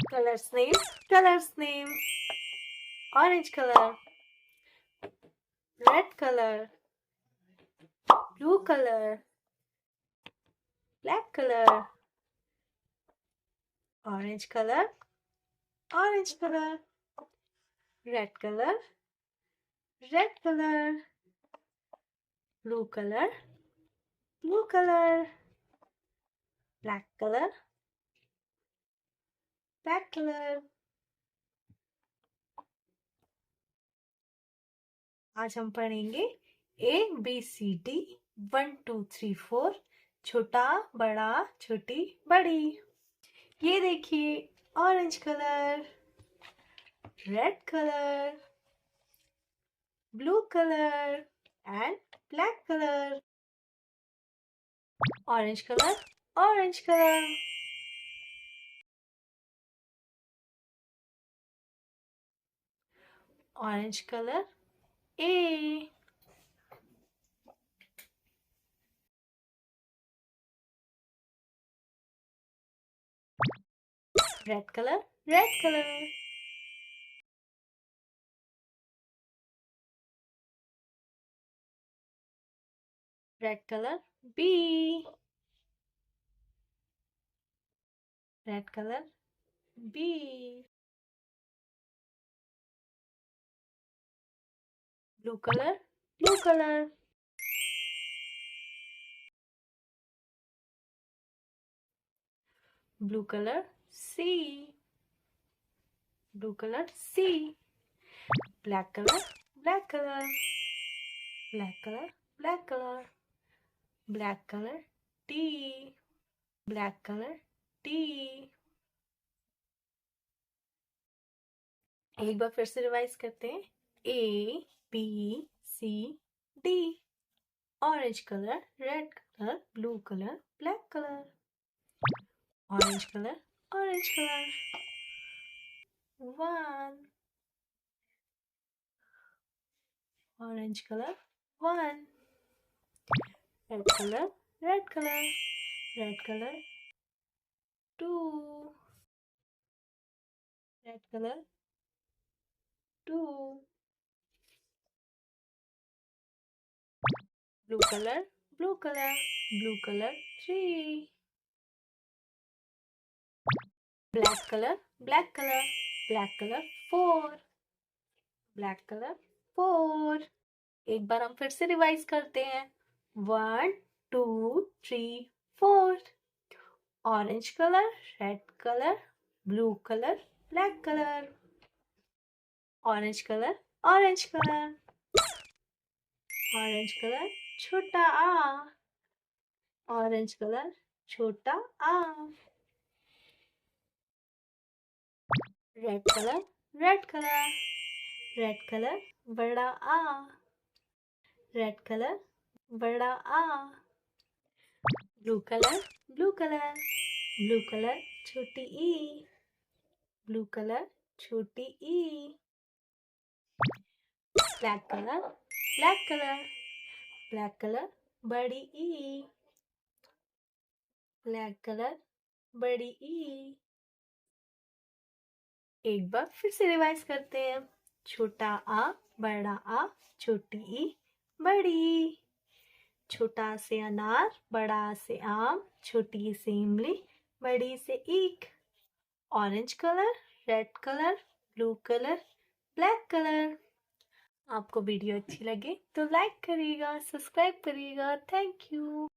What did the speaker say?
Colors name. Colors name. Orange color. Red color. Blue color. Black color. Orange color. Orange color. Red color. Red color. Blue color. Blue color. Black color. Black color. आज हम पढ़ेंगे ABCD 1 2 3 4 छोटा बड़ा छोटी बड़ी। ये देखिए orange colour, red colour, blue colour and black colour. Orange colour, orange colour, orange colour A, red color, red color, red color B, red color B, blue color, blue color, blue color C, blue color C, black color, black color, black color, black color, black color D, black color D। एक बार फिर से revise करते हैं। A B C D, orange color, red color, blue color, black color, orange color, orange color, 1, orange color 1, red color, red color, red color 2, red color 2, blue color, blue color, blue color 3, black color, black color, black color 4, black color 4। एक बार हम फिर से revise करते हैं। 1 2 3 4, orange colour, red colour, blue colour, black colour, orange colour, orange colour, orange colour छोटा आ, orange colour छोटा आ, red colour, red colour, red colour बड़ा आ, रेड कलर बड़ा आ, blue colour, blue colour, blue colour छोटी ई, ब्लू कलर छोटी ई, black colour, black colour, black colour बड़ी ई, ब्लैक कलर बड़ी ई। एक बार फिर से रिवाइज करते हैं। छोटा आ, बड़ा आ, छोटी ई, बड़ी ई। छोटा से अनार, बड़ा से आम, छोटी से इमली, बड़ी से ईख। Orange colour, red colour, blue colour, black colour. आपको वीडियो अच्छी लगे तो लाइक करिएगा, सब्सक्राइब करिएगा। Thank you.